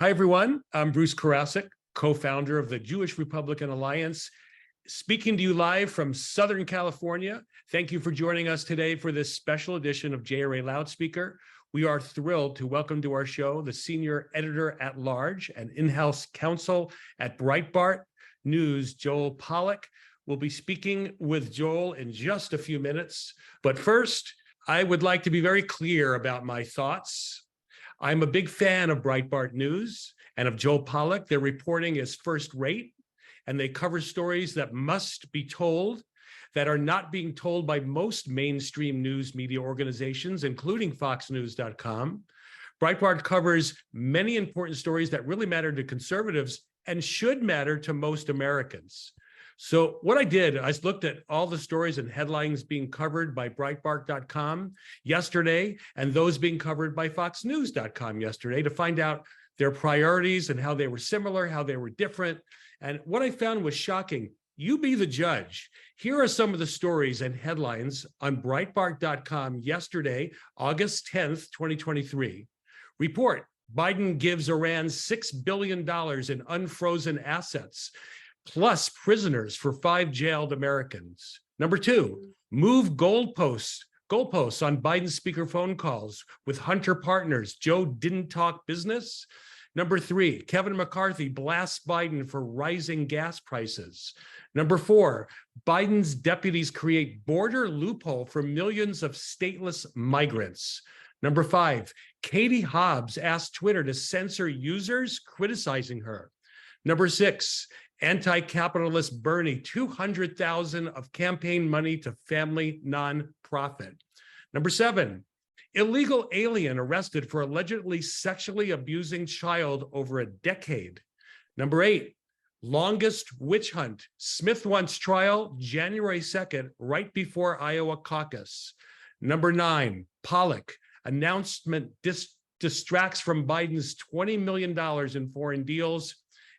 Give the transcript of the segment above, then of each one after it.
Hi, everyone. I'm Bruce Karasik, co-founder of the Jewish Republican Alliance, speaking to you live from Southern California. Thank you for joining us today for this special edition of JRA LoudSpeaker. We are thrilled to welcome to our show the senior editor-at-large and in-house counsel at Breitbart News, Joel Pollak. We'll be speaking with Joel in just a few minutes. But first, I would like to be very clear about my thoughts. I'm a big fan of Breitbart News and of Joel Pollak. Their reporting is first rate, and they cover stories that must be told, that are not being told by most mainstream news media organizations, including foxnews.com. Breitbart covers many important stories that really matter to conservatives and should matter to most Americans. So what I did, I looked at all the stories and headlines being covered by Breitbart.com yesterday and those being covered by foxnews.com yesterday to find out their priorities and how they were similar, how they were different. And what I found was shocking. You be the judge. Here are some of the stories and headlines on Breitbart.com yesterday, August 10th, 2023. Report, Biden gives Iran $6 billion in unfrozen assets, plus prisoners for 5 jailed Americans. Number 2, move goalposts on Biden speaker phone calls with Hunter partners. Joe didn't talk business. Number 3, Kevin McCarthy blasts Biden for rising gas prices. Number 4, Biden's deputies create border loophole for millions of stateless migrants. Number 5, Katie Hobbs asked Twitter to censor users criticizing her. Number 6, anti-capitalist Bernie, $200,000 of campaign money to family nonprofit. Number 7, illegal alien arrested for allegedly sexually abusing child over a decade. Number 8, longest witch hunt. Smith wants trial January 2nd, right before Iowa caucus. Number 9, Pollak, announcement distracts from Biden's $20 million in foreign deals.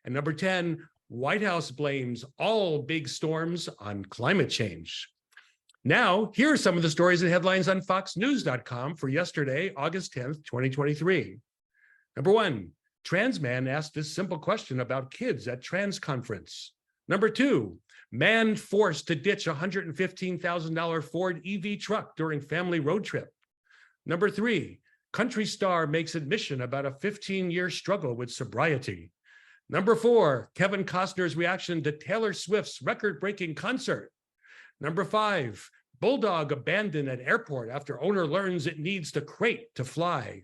And number 10, White House blames all big storms on climate change. Now, here are some of the stories and headlines on foxnews.com for yesterday, August 10th, 2023. Number 1, trans man asked this simple question about kids at trans conference. Number 2, man forced to ditch $115,000 Ford EV truck during family road trip. Number 3, country star makes admission about a 15-year struggle with sobriety. Number 4, Kevin Costner's reaction to Taylor Swift's record-breaking concert. Number 5, bulldog abandoned at airport after owner learns it needs the crate to fly.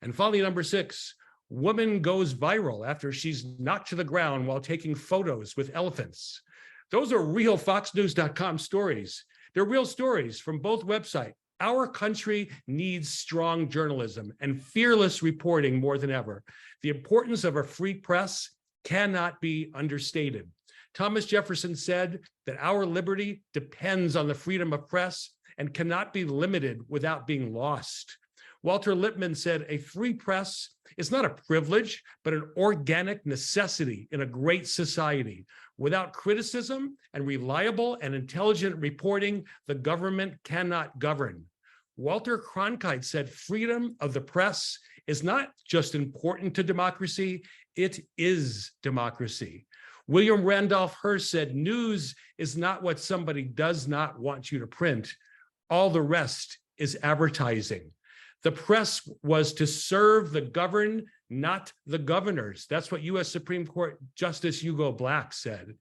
And finally, number 6, woman goes viral after she's knocked to the ground while taking photos with elephants. Those are real foxnews.com stories. They're real stories from both websites. Our country needs strong journalism and fearless reporting more than ever. The importance of a free press cannot be understated. Thomas Jefferson said that our liberty depends on the freedom of press and cannot be limited without being lost. Walter Lippmann said a free press is not a privilege, but an organic necessity in a great society. Without criticism and reliable and intelligent reporting, the government cannot govern. Walter Cronkite said freedom of the press is not just important to democracy, it is democracy. William Randolph Hearst said news is not what somebody does not want you to print. All the rest is advertising. The press was to serve the governed, not the governors. That's what U.S. Supreme Court Justice Hugo Black said.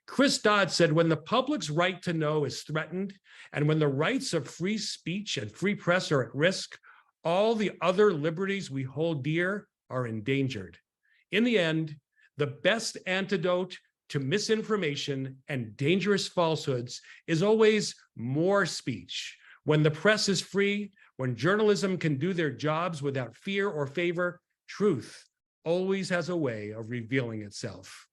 Chris Dodd said, when the public's right to know is threatened, and when the rights of free speech and free press are at risk, all the other liberties we hold dear are endangered. In the end, the best antidote to misinformation and dangerous falsehoods is always more speech. When the press is free, when journalism can do their jobs without fear or favor, truth always has a way of revealing itself.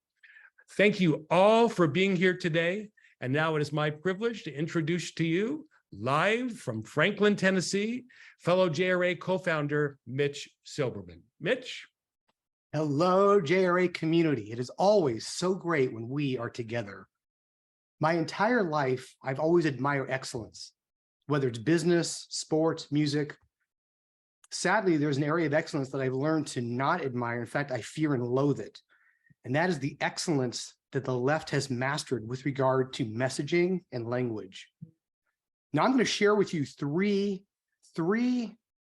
Thank you all for being here today. And now it is my privilege to introduce to you, live from Franklin, Tennessee, fellow JRA co-founder, Mitch Silberman. Mitch? Hello, JRA community. It is always so great when we are together. My entire life, I've always admired excellence, whether it's business, sports, music. Sadly, there's an area of excellence that I've learned to not admire. In fact, I fear and loathe it. And that is the excellence that the left has mastered with regard to messaging and language. Now, I'm going to share with you three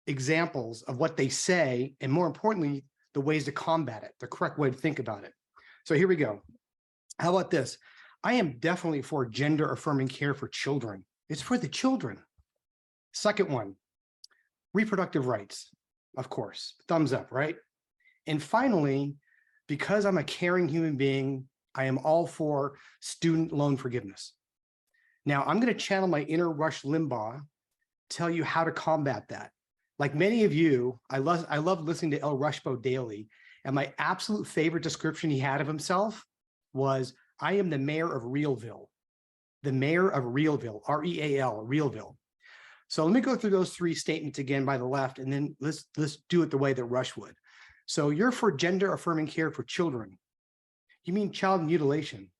examples of what they say, and more importantly, the ways to combat it, the correct way to think about it. So here we go. How about this? I am definitely for gender affirming care for children. It's for the children. Second one, reproductive rights, of course, thumbs up, right? And finally, because I'm a caring human being, I am all for student loan forgiveness. Now, I'm going to channel my inner Rush Limbaugh, tell you how to combat that. Like many of you, I love listening to El Rushbo daily, and my absolute favorite description he had of himself was, I am the mayor of Realville. The mayor of Realville, R-E-A-L, Realville. So let me go through those three statements again by the left, and then let's do it the way that Rush would. So you're for gender affirming care for children. You mean child mutilation.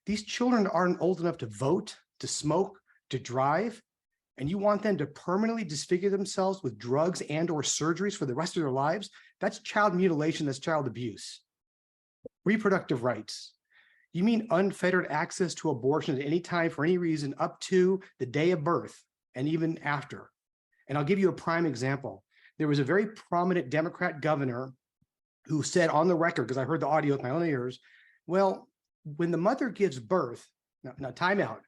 These children aren't old enough to vote, to smoke, to drive, and you want them to permanently disfigure themselves with drugs and or surgeries for the rest of their lives? That's child mutilation, that's child abuse. Reproductive rights. You mean unfettered access to abortion at any time for any reason up to the day of birth and even after. And I'll give you a prime example. There was a very prominent Democrat governor who said on the record, because I heard the audio with my own ears, well, when the mother gives birth, now time out.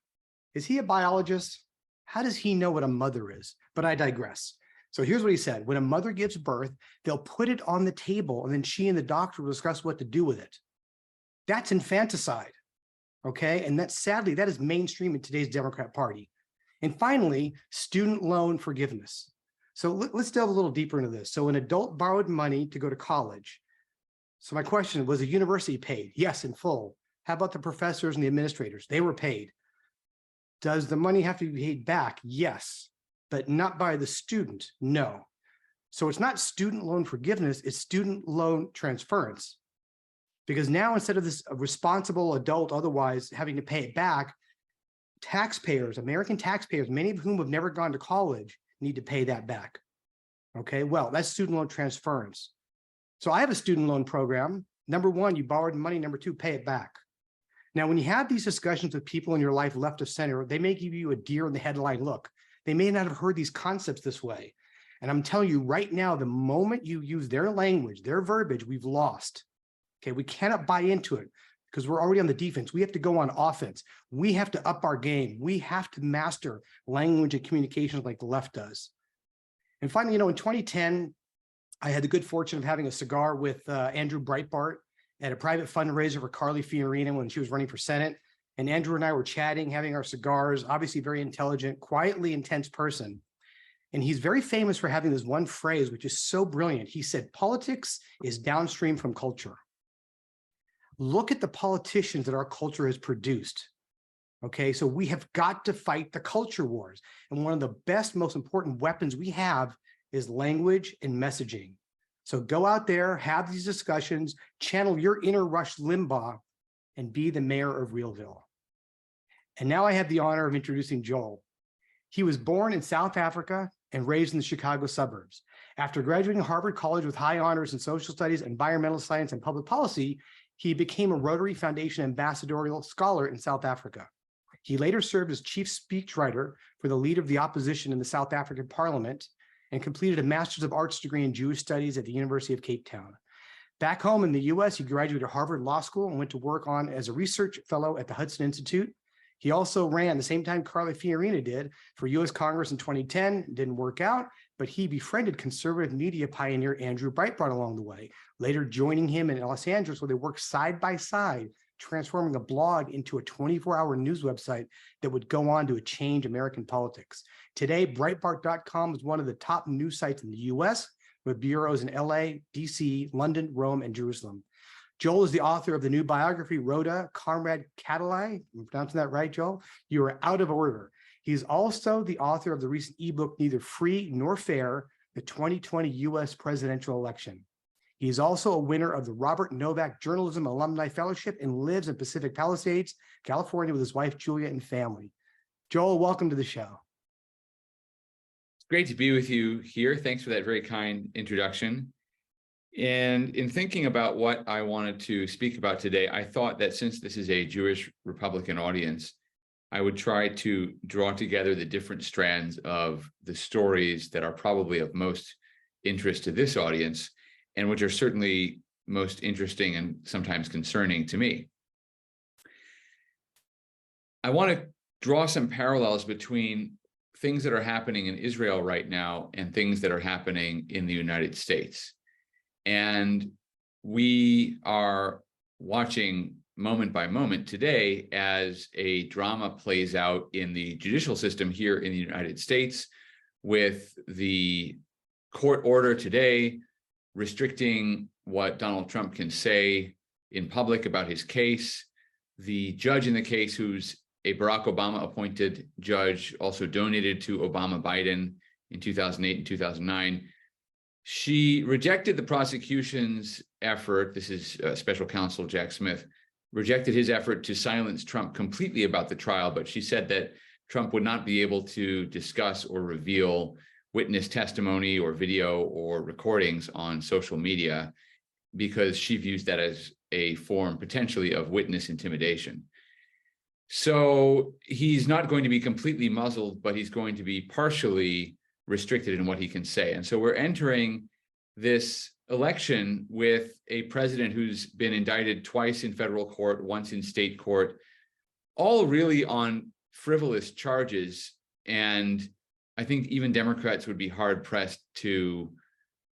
Is he a biologist? How does he know what a mother is? But I digress. So here's what he said. When a mother gives birth, they'll put it on the table and then she and the doctor will discuss what to do with it. That's infanticide, okay? And sadly, that is mainstream in today's Democrat Party. And finally, student loan forgiveness. So let's delve a little deeper into this. So an adult borrowed money to go to college. So my question, was the university paid? Yes, in full. How about the professors and the administrators? They were paid. Does the money have to be paid back? Yes, but not by the student, no. So it's not student loan forgiveness, it's student loan transference. Because now instead of this responsible adult otherwise having to pay it back, taxpayers, American taxpayers, many of whom have never gone to college, need to pay that back. Okay, well, that's student loan transference. So I have a student loan program. Number one, you borrowed money. Number two, pay it back. Now, when you have these discussions with people in your life left of center, they may give you a deer in the headline look. They may not have heard these concepts this way. And I'm telling you right now, the moment you use their language, their verbiage, we've lost. Okay, we cannot buy into it because we're already on the defense. We have to go on offense. We have to up our game. We have to master language and communications like the left does. And finally, in 2010, I had the good fortune of having a cigar with Andrew Breitbart at a private fundraiser for Carly Fiorina when she was running for Senate. And Andrew and I were chatting, having our cigars, obviously very intelligent, quietly intense person. And he's very famous for having this one phrase, which is so brilliant. He said, politics is downstream from culture. Look at the politicians that our culture has produced. Okay, so we have got to fight the culture wars. And one of the best, most important weapons we have is language and messaging. So go out there, have these discussions, channel your inner Rush Limbaugh, and be the mayor of Realville. And now I have the honor of introducing Joel. He was born in South Africa and raised in the Chicago suburbs. After graduating Harvard College with high honors in social studies, environmental science, and public policy, he became a Rotary Foundation ambassadorial scholar in South Africa. He later served as chief speechwriter for the leader of the opposition in the South African parliament and completed a Master's of Arts degree in Jewish Studies at the University of Cape Town. Back home in the US, he graduated Harvard Law School and went to work as a research fellow at the Hudson Institute. He also ran, the same time Carly Fiorina did, for US Congress in 2010. Didn't work out, but he befriended conservative media pioneer Andrew Breitbart along the way, later joining him in Los Angeles, where they worked side by side, transforming a blog into a 24-hour news website that would go on to change American politics. Today, Breitbart.com is one of the top news sites in the US, with bureaus in LA, DC, London, Rome, and Jerusalem. Joel is the author of the new biography, Rhoda Comrade Catalai. I'm pronouncing that right, Joel? You are out of order. He's also the author of the recent ebook, Neither Free Nor Fair, the 2020 US presidential election. He is also a winner of the Robert Novak Journalism Alumni Fellowship and lives in Pacific Palisades, California with his wife, Julia, and family. Joel, welcome to the show. Great to be with you here. Thanks for that very kind introduction. And in thinking about what I wanted to speak about today, I thought that since this is a Jewish Republican audience, I would try to draw together the different strands of the stories that are probably of most interest to this audience, and which are certainly most interesting and sometimes concerning to me. I want to draw some parallels between things that are happening in Israel right now and things that are happening in the United States. And we are watching moment by moment today as a drama plays out in the judicial system here in the United States, with the court order today restricting what Donald Trump can say in public about his case. The judge in the case, who's a Barack Obama appointed judge, also donated to Obama Biden in 2008 and 2009. She rejected the prosecution's effort. This is special counsel Jack Smith, rejected his effort to silence Trump completely about the trial, but she said that Trump would not be able to discuss or reveal witness testimony or video or recordings on social media because she views that as a form potentially of witness intimidation. So he's not going to be completely muzzled, but he's going to be partially restricted in what he can say. And so we're entering this election with a president who's been indicted twice in federal court, once in state court, all really on frivolous charges. And I think even Democrats would be hard pressed to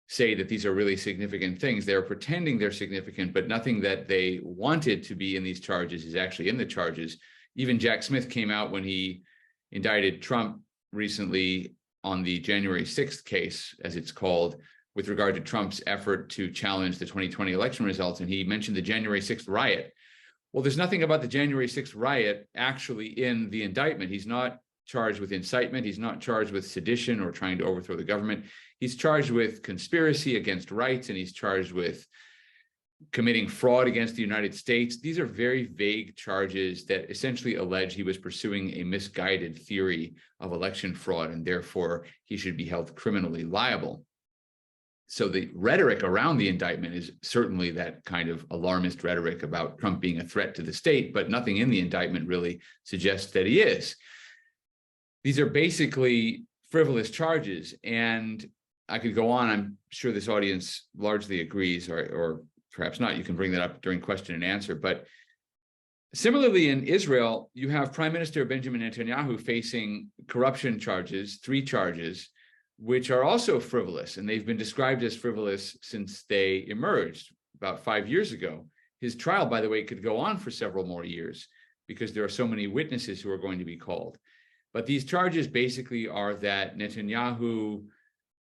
say that these are really significant things. They're pretending they're significant, but nothing that they wanted to be in these charges is actually in the charges. Even Jack Smith came out when he indicted Trump recently on the January 6th case, as it's called, with regard to Trump's effort to challenge the 2020 election results. And he mentioned the January 6th riot. Well, there's nothing about the January 6th riot actually in the indictment. He's not charged with incitement. He's not charged with sedition or trying to overthrow the government. He's charged with conspiracy against rights, and he's charged with committing fraud against the United States. These are very vague charges that essentially allege he was pursuing a misguided theory of election fraud, and therefore he should be held criminally liable. So the rhetoric around the indictment is certainly that kind of alarmist rhetoric about Trump being a threat to the state, but nothing in the indictment really suggests that he is. These are basically frivolous charges, and I could go on. I'm sure this audience largely agrees, or perhaps not. You can bring that up during question and answer. But similarly, in Israel, you have Prime Minister Benjamin Netanyahu facing corruption charges, 3 charges, which are also frivolous. And they've been described as frivolous since they emerged about 5 years ago. His trial, by the way, could go on for several more years because there are so many witnesses who are going to be called. But these charges basically are that Netanyahu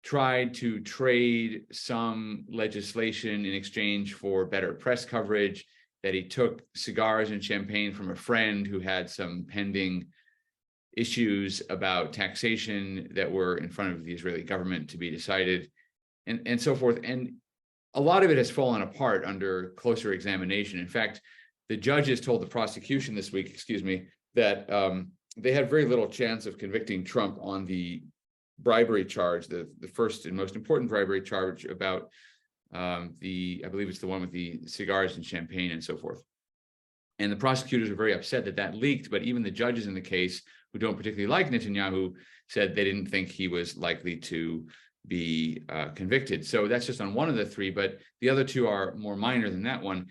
tried to trade some legislation in exchange for better press coverage, that he took cigars and champagne from a friend who had some pending issues about taxation that were in front of the Israeli government to be decided, and so forth. And a lot of it has fallen apart under closer examination. In fact, the judges told the prosecution this week, that they had very little chance of convicting Trump on the bribery charge, the first and most important bribery charge about I believe it's the one with the cigars and champagne and so forth. And the prosecutors were very upset that that leaked, but even the judges in the case, who don't particularly like Netanyahu, said they didn't think he was likely to be convicted. So that's just on one of the 3, but the other 2 are more minor than that one.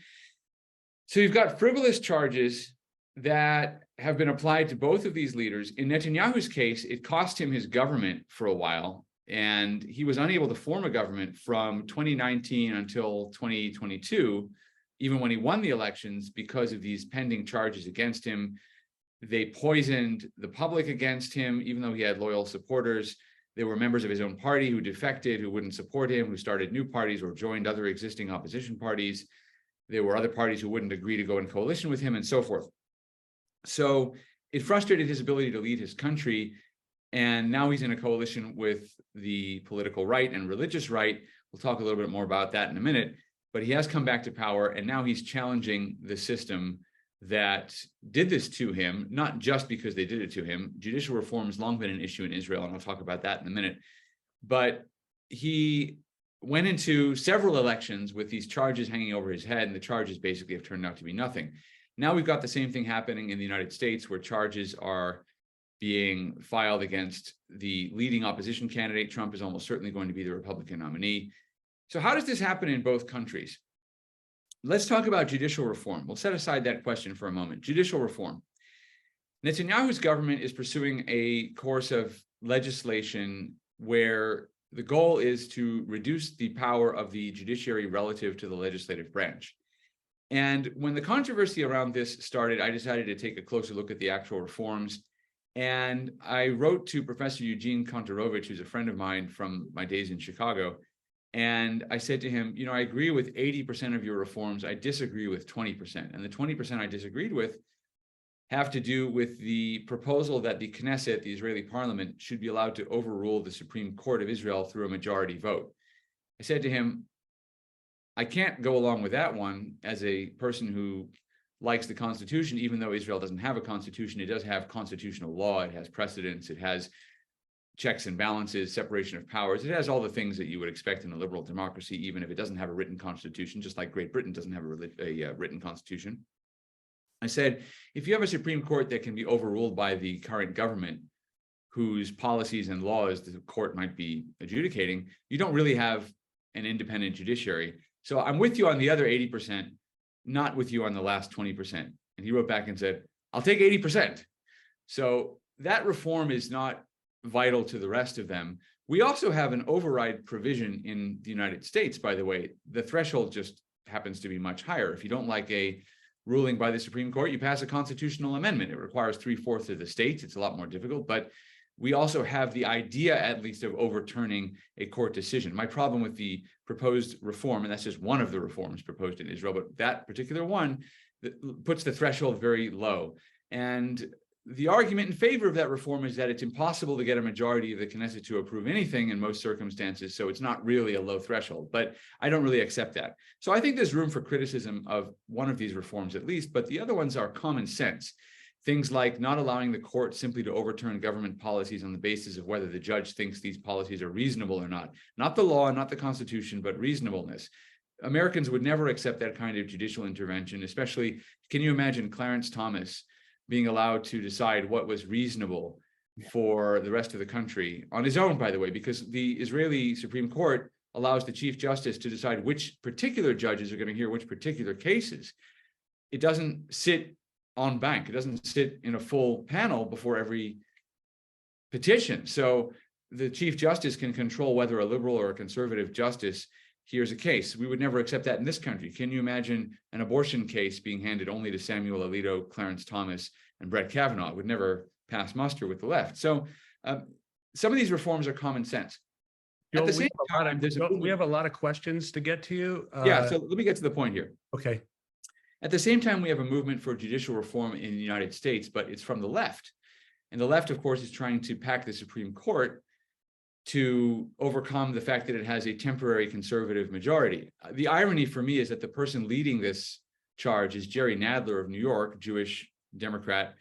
So you've got frivolous charges that have been applied to both of these leaders. In Netanyahu's case, it cost him his government for a while, and he was unable to form a government from 2019 until 2022, even when he won the elections, because of these pending charges against him. They poisoned the public against him, even though he had loyal supporters. There were members of his own party who defected, who wouldn't support him, who started new parties or joined other existing opposition parties. There were other parties who wouldn't agree to go in coalition with him, and so forth. So it frustrated his ability to lead his country. And now he's in a coalition with the political right and religious right. We'll talk a little bit more about that in a minute. But he has come back to power, and now he's challenging the system that did this to him, not just because they did it to him. Judicial reform has long been an issue in Israel, and I'll talk about that in a minute. But he went into several elections with these charges hanging over his head, and the charges basically have turned out to be nothing. Now we've got the same thing happening in the United States, where charges are being filed against the leading opposition candidate. Trump is almost certainly going to be the Republican nominee. So how does this happen in both countries? Let's talk about judicial reform. We'll set aside that question for a moment. Judicial reform. Netanyahu's government is pursuing a course of legislation where the goal is to reduce the power of the judiciary relative to the legislative branch. And when the controversy around this started, I decided to take a closer look at the actual reforms. And I wrote to Professor Eugene Kontorovich, who's a friend of mine from my days in Chicago. And I said to him, I agree with 80% of your reforms. I disagree with 20%. And the 20% I disagreed with have to do with the proposal that the Knesset, the Israeli parliament, should be allowed to overrule the Supreme Court of Israel through a majority vote. I said to him, I can't go along with that one as a person who likes the Constitution, even though Israel doesn't have a constitution. It does have constitutional law. It has precedents. It has checks and balances, separation of powers. It has all the things that you would expect in a liberal democracy, even if it doesn't have a written constitution, just like Great Britain doesn't have a written constitution. I said, if you have a Supreme Court that can be overruled by the current government, whose policies and laws the court might be adjudicating, you don't really have an independent judiciary. So I'm with you on the other 80%, not with you on the last 20%. And he wrote back and said, I'll take 80%. So that reform is not vital to the rest of them. We also have an override provision in the United States, by the way. The threshold just happens to be much higher. If you don't like a ruling by the Supreme Court, you pass a constitutional amendment. It requires 3/4 of the states. It's a lot more difficult, but we also have the idea, at least, of overturning a court decision. My problem with the proposed reform, and that's just one of the reforms proposed in Israel, but that particular one puts the threshold very low. And the argument in favor of that reform is that it's impossible to get a majority of the Knesset to approve anything in most circumstances, so it's not really a low threshold. But I don't really accept that. So I think there's room for criticism of one of these reforms at least, but the other ones are common sense. Things like not allowing the court simply to overturn government policies on the basis of whether the judge thinks these policies are reasonable or not. Not the law, not the Constitution, but reasonableness. Americans would never accept that kind of judicial intervention, especially, can you imagine Clarence Thomas being allowed to decide what was reasonable for the rest of the country on his own, by the way, because the Israeli Supreme Court allows the Chief Justice to decide which particular judges are going to hear which particular cases. It doesn't sit on bank. It doesn't sit in a full panel before every petition. So the Chief Justice can control whether a liberal or a conservative justice hears a case. We would never accept that in this country. Can you imagine an abortion case being handed only to Samuel Alito, Clarence Thomas, and Brett Kavanaugh? It would never pass muster with the left. So some of these reforms are common sense. Joel, At the same time, we have a lot of questions to get to you. Yeah, so let me get to the point here. Okay. At the same time, we have a movement for judicial reform in the United States, but it's from the left. And the left, of course, is trying to pack the Supreme Court to overcome the fact that it has a temporary conservative majority. The irony for me is that the person leading this charge is Jerry Nadler of New York, Jewish Democrat,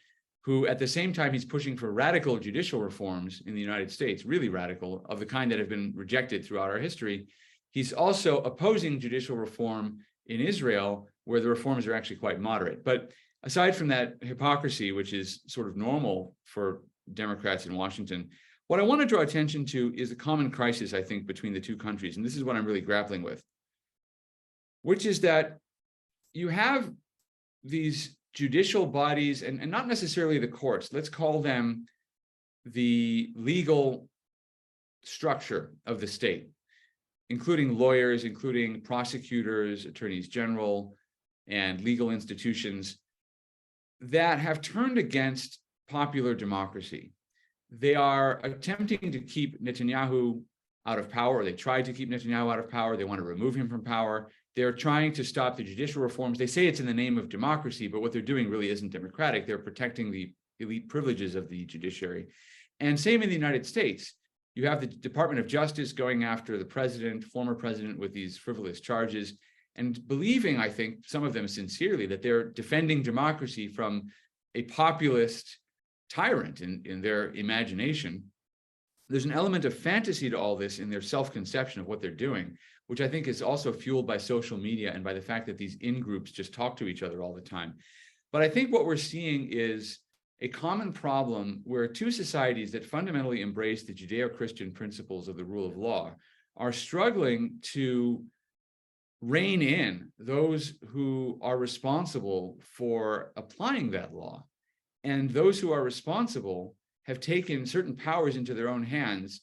who at the same time he's pushing for radical judicial reforms in the United States, really radical, of the kind that have been rejected throughout our history. He's also opposing judicial reform in Israel, where the reforms are actually quite moderate. But aside from that hypocrisy, which is sort of normal for Democrats in Washington, what I want to draw attention to is a common crisis, I think, between the two countries. And this is what I'm really grappling with, which is that you have these judicial bodies, and not necessarily the courts, let's call them the legal structure of the state, including lawyers, including prosecutors, attorneys general, and legal institutions that have turned against popular democracy. They are attempting to keep Netanyahu out of power, or they tried to keep Netanyahu out of power. They want to remove him from power. They're trying to stop the judicial reforms. They say it's in the name of democracy, but what they're doing really isn't democratic. They're protecting the elite privileges of the judiciary. And same in the United States. You have the Department of Justice going after the president, former president, with these frivolous charges. and believing, I think, some of them sincerely, that they're defending democracy from a populist tyrant in their imagination. There's an element of fantasy to all this in their self-conception of what they're doing, which I think is also fueled by social media and by the fact that these in-groups just talk to each other all the time. But I think what we're seeing is a common problem where two societies that fundamentally embrace the Judeo-Christian principles of the rule of law are struggling to rein in those who are responsible for applying that law. And those who are responsible have taken certain powers into their own hands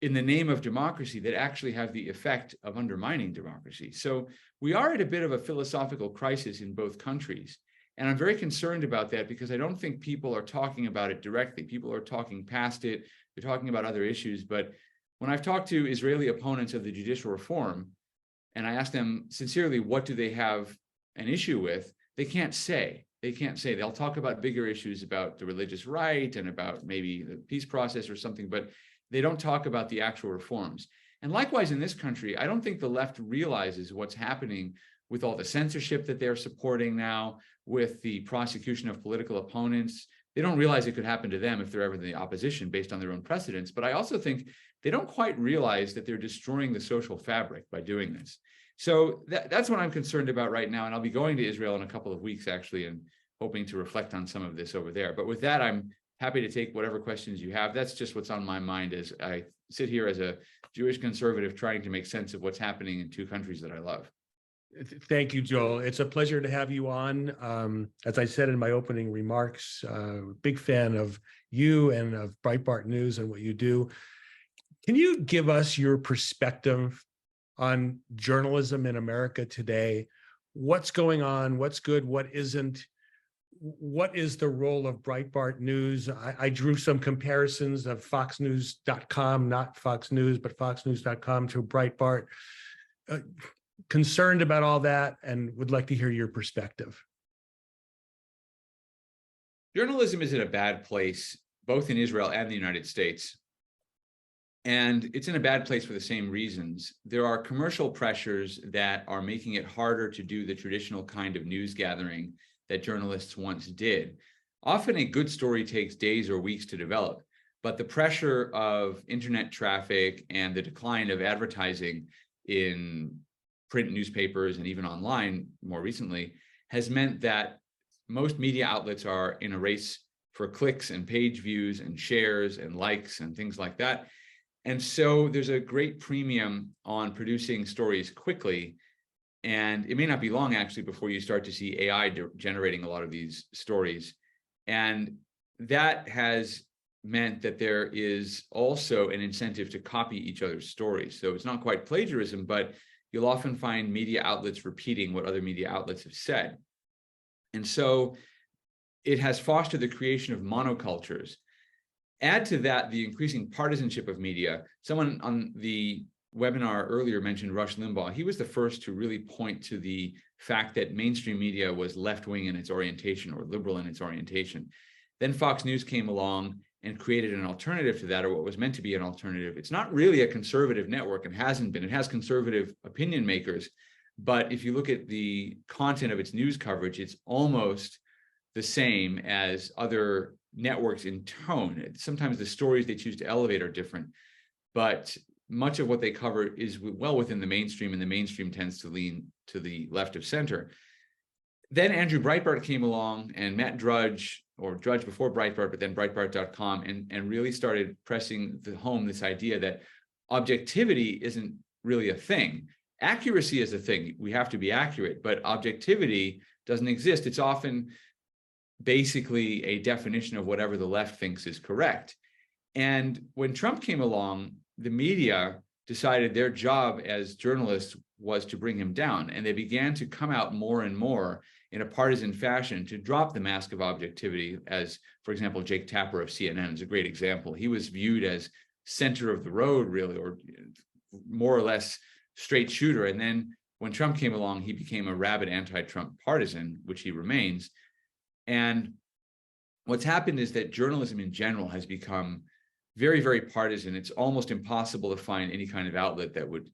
in the name of democracy that actually have the effect of undermining democracy. So we are at a bit of a philosophical crisis in both countries. And I'm very concerned about that because I don't think people are talking about it directly. People are talking past it. They're talking about other issues. But when I've talked to Israeli opponents of the judicial reform, and I ask them sincerely, what do they have an issue with? They can't say. They can't say. They'll talk about bigger issues about the religious right and about maybe the peace process or something, but they don't talk about the actual reforms. And likewise in this country, I don't think the left realizes what's happening with all the censorship that they're supporting now, with the prosecution of political opponents. They don't realize it could happen to them if they're ever in the opposition based on their own precedents. But I also think they don't quite realize that they're destroying the social fabric by doing this. So that's what I'm concerned about right now. And I'll be going to Israel in a couple of weeks, actually, and hoping to reflect on some of this over there. But with that, I'm happy to take whatever questions you have. That's just what's on my mind as I sit here as a Jewish conservative trying to make sense of what's happening in two countries that I love. Thank you, Joel. It's a pleasure to have you on. As I said in my opening remarks, big fan of you and of Breitbart News and what you do. Can you give us your perspective on journalism in America today? What's going on? What's good? What isn't? What is the role of Breitbart News? I drew some comparisons of foxnews.com, not Fox News, but foxnews.com to Breitbart. Concerned about all that and would like to hear your perspective. Journalism is in a bad place, both in Israel and the United States. And it's in a bad place for the same reasons. There are commercial pressures that are making it harder to do the traditional kind of news gathering that journalists once did. Often a good story takes days or weeks to develop, but the pressure of internet traffic and the decline of advertising in print newspapers and even online more recently has meant that most media outlets are in a race for clicks and page views and shares and likes and things like that. And so there's a great premium on producing stories quickly. And it may not be long actually before you start to see AI generating a lot of these stories. And that has meant that there is also an incentive to copy each other's stories. So it's not quite plagiarism, but you'll often find media outlets repeating what other media outlets have said. And so it has fostered the creation of monocultures. Add to that the increasing partisanship of media. Someone on the webinar earlier mentioned Rush Limbaugh. He was the first to really point to the fact that mainstream media was left-wing in its orientation or liberal in its orientation. Then Fox News came along and created an alternative to that, or what was meant to be an alternative. It's not really a conservative network and hasn't been. It has conservative opinion makers, but if you look at the content of its news coverage, it's almost the same as other networks in tone. Sometimes the stories they choose to elevate are different, but much of what they cover is well within the mainstream, and the mainstream tends to lean to the left of center. Then Andrew Breitbart came along, and Matt Drudge, or Drudge before Breitbart, but then Breitbart.com, and really started pressing home this idea that objectivity isn't really a thing. Accuracy is a thing. We have to be accurate, but objectivity doesn't exist. It's often basically a definition of whatever the left thinks is correct. And when Trump came along, the media decided their job as journalists was to bring him down. And they began to come out more and more in a partisan fashion to drop the mask of objectivity, as, for example, Jake Tapper of CNN is a great example. He was viewed as center of the road, really, or more or less straight shooter. And then when Trump came along, he became a rabid anti-Trump partisan, which he remains. And what's happened is that journalism in general has become very, very partisan. It's almost impossible to find any kind of outlet that would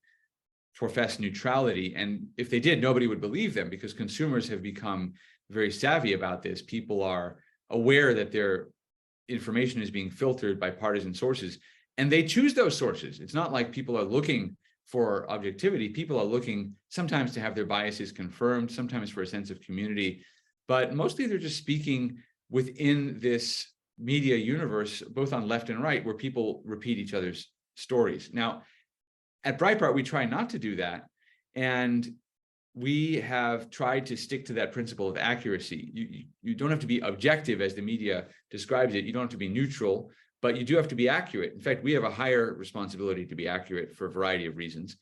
profess neutrality. And if they did, nobody would believe them, because consumers have become very savvy about this. People are aware that their information is being filtered by partisan sources, and they choose those sources. It's not like people are looking for objectivity. People are looking sometimes to have their biases confirmed, sometimes for a sense of community, but mostly they're just speaking within this media universe, both on left and right, where people repeat each other's stories. Now, at Breitbart, we try not to do that. And we have tried to stick to that principle of accuracy. You don't have to be objective as the media describes it. You don't have to be neutral, but you do have to be accurate. In fact, we have a higher responsibility to be accurate for a variety of reasons.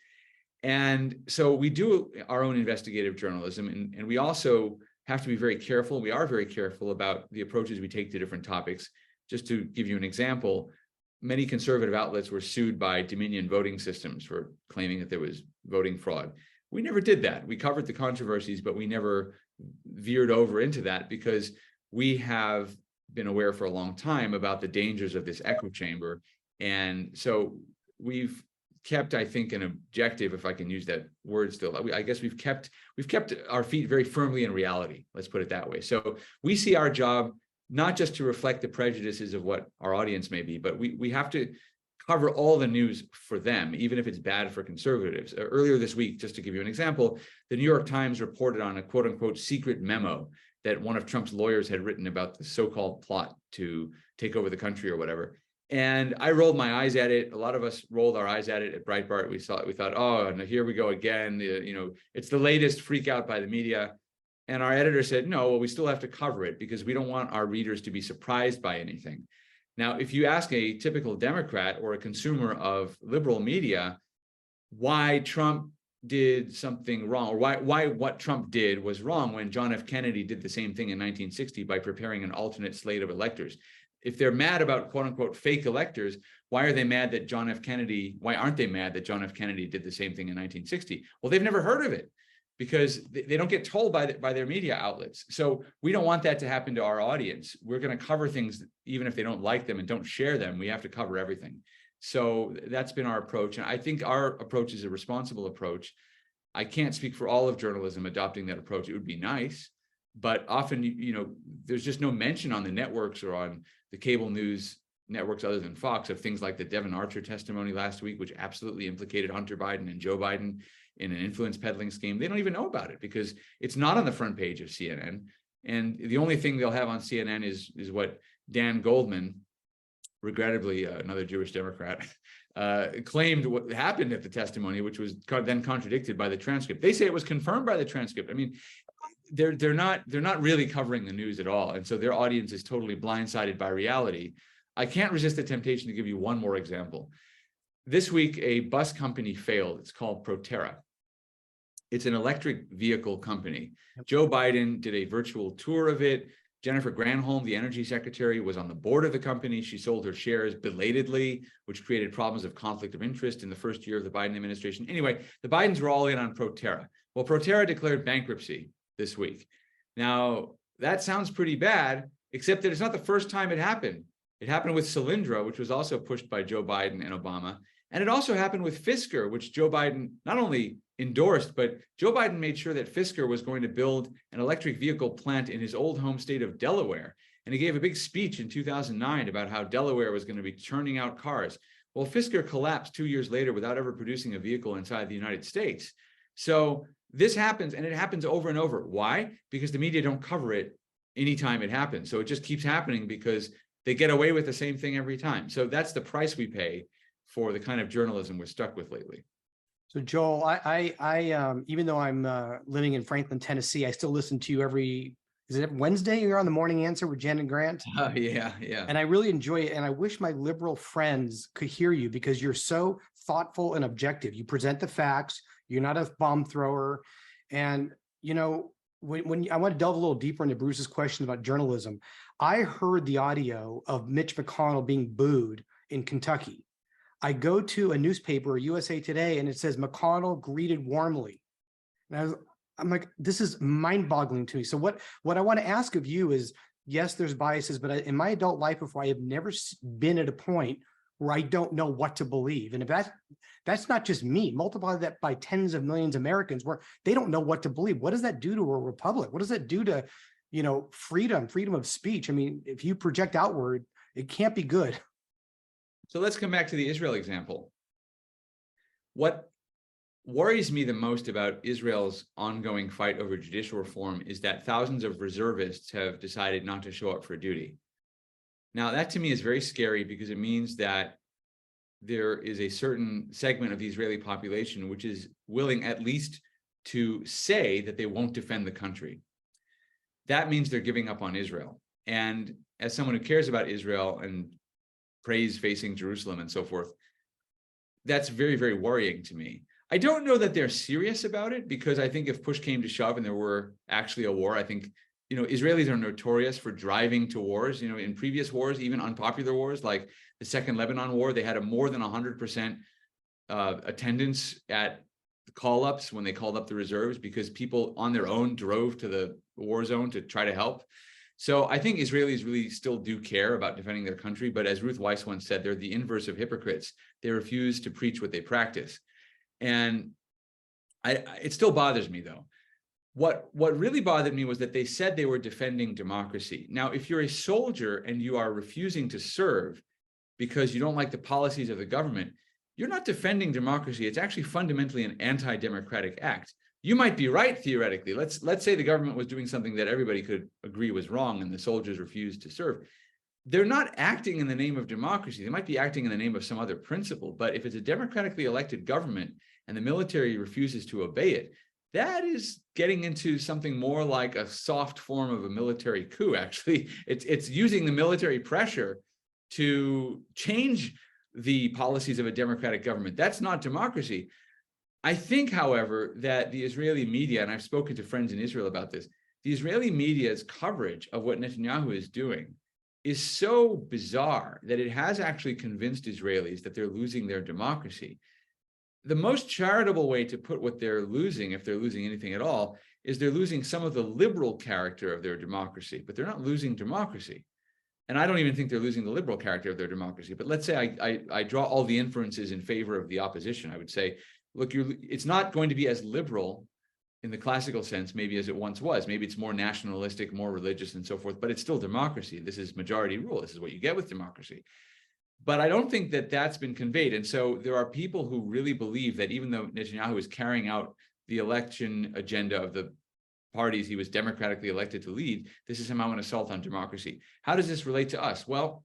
And so we do our own investigative journalism, and we also have to be very careful. We are very careful about the approaches we take to different topics. Just to give you an example, many conservative outlets were sued by Dominion voting systems for claiming that there was voting fraud. We never did that. We covered the controversies, but we never veered over into that, because we have been aware for a long time about the dangers of this echo chamber. And so we've kept, I think, an objective, if I can use that word still. I guess we've kept our feet very firmly in reality. Let's put it that way. So we see our job not just to reflect the prejudices of what our audience may be, but we have to cover all the news for them, even if it's bad for conservatives. Earlier this week, just to give you an example, the New York Times reported on a quote unquote secret memo that one of Trump's lawyers had written about the so-called plot to take over the country or whatever. And I rolled my eyes at it. A lot of us rolled our eyes at it at Breitbart. We thought, oh, no, here we go again. It's the latest freak out by the media. And our editor said, no, well, we still have to cover it because we don't want our readers to be surprised by anything. Now, if you ask a typical Democrat or a consumer of liberal media why Trump did something wrong, or why what Trump did was wrong when John F. Kennedy did the same thing in 1960 by preparing an alternate slate of electors. If they're mad about quote unquote fake electors, why aren't they mad that John F. Kennedy did the same thing in 1960? Well, they've never heard of it, because they don't get told by their media outlets. So we don't want that to happen to our audience. We're going to cover things, even if they don't like them and don't share them, we have to cover everything. So that's been our approach. And I think our approach is a responsible approach. I can't speak for all of journalism adopting that approach. It would be nice, but often, there's just no mention on the networks or on the cable news networks other than Fox of things like the Devon Archer testimony last week, which absolutely implicated Hunter Biden and Joe Biden in an influence peddling scheme. They don't even know about it because it's not on the front page of CNN. And the only thing they'll have on CNN is what Dan Goldman, regrettably another Jewish Democrat, claimed what happened at the testimony, which was then contradicted by the transcript. They say it was confirmed by the transcript. I mean, they're not really covering the news at all. And so their audience is totally blindsided by reality. I can't resist the temptation to give you one more example. This week, a bus company failed. It's called Proterra. It's an electric vehicle company. Joe Biden did a virtual tour of it. Jennifer Granholm, the energy secretary, was on the board of the company. She sold her shares belatedly, which created problems of conflict of interest in the first year of the Biden administration. Anyway, the Bidens were all in on Proterra. Well, Proterra declared bankruptcy this week. Now, that sounds pretty bad, except that it's not the first time it happened. It happened with Solyndra, which was also pushed by Joe Biden and Obama. And it also happened with Fisker, which Joe Biden not only endorsed, but Joe Biden made sure that Fisker was going to build an electric vehicle plant in his old home state of Delaware. And he gave a big speech in 2009 about how Delaware was going to be churning out cars. Well, Fisker collapsed 2 years later without ever producing a vehicle inside the United States. So this happens, and it happens over and over. Why? Because the media don't cover it anytime it happens. So it just keeps happening because they get away with the same thing every time. So that's the price we pay for the kind of journalism we're stuck with lately. So Joel, I even though I'm living in Franklin, Tennessee, I still listen to you every Wednesday? You're on the Morning Answer with Jen and Grant. Yeah. And I really enjoy it. And I wish my liberal friends could hear you because you're so thoughtful and objective. You present the facts. You're not a bomb thrower. And when I want to delve a little deeper into Bruce's question about journalism, I heard the audio of Mitch McConnell being booed in Kentucky. I go to a newspaper, USA Today, and it says McConnell greeted warmly. And I'm like, this is mind-boggling to me. So what I want to ask of you is, yes, there's biases, but in my adult life before, I have never been at a point where I don't know what to believe. And if that's not just me, multiply that by tens of millions of Americans where they don't know what to believe. What does that do to a republic? What does that do to, freedom of speech? I mean, if you project outward, it can't be good. So let's come back to the Israel example. What worries me the most about Israel's ongoing fight over judicial reform is that thousands of reservists have decided not to show up for duty. Now, that to me is very scary because it means that there is a certain segment of the Israeli population which is willing at least to say that they won't defend the country. That means they're giving up on Israel. And as someone who cares about Israel and prays facing Jerusalem and so forth, that's very, very worrying to me. I don't know that they're serious about it, because I think if push came to shove and there were actually a war, I think, Israelis are notorious for driving to wars. In previous wars, even unpopular wars like the Second Lebanon War, they had a more than 100% attendance at call-ups when they called up the reserves, because people on their own drove to the war zone to try to help. So I think Israelis really still do care about defending their country. But as Ruth Weiss once said, they're the inverse of hypocrites. They refuse to preach what they practice. And it still bothers me, though. What really bothered me was that they said they were defending democracy. Now, if you're a soldier and you are refusing to serve because you don't like the policies of the government, you're not defending democracy. It's actually fundamentally an anti-democratic act. You might be right theoretically. Let's say the government was doing something that everybody could agree was wrong and the soldiers refused to serve. They're not acting in the name of democracy. They might be acting in the name of some other principle. But if it's a democratically elected government and the military refuses to obey it, that is getting into something more like a soft form of a military coup. Actually, it's using the military pressure to change the policies of a democratic government. That's not democracy. I think, however, that the Israeli media, and I've spoken to friends in Israel about this, the Israeli media's coverage of what Netanyahu is doing is so bizarre that it has actually convinced Israelis that they're losing their democracy. The most charitable way to put what they're losing, if they're losing anything at all, is they're losing some of the liberal character of their democracy, but they're not losing democracy. And I don't even think they're losing the liberal character of their democracy. But let's say I draw all the inferences in favor of the opposition. I would say, look, it's not going to be as liberal in the classical sense, maybe as it once was. Maybe it's more nationalistic, more religious and so forth, but it's still democracy. This is majority rule. This is what you get with democracy. But I don't think that that's been conveyed. And so there are people who really believe that even though Netanyahu is carrying out the election agenda of the parties he was democratically elected to lead, this is somehow an assault on democracy. How does this relate to us? Well,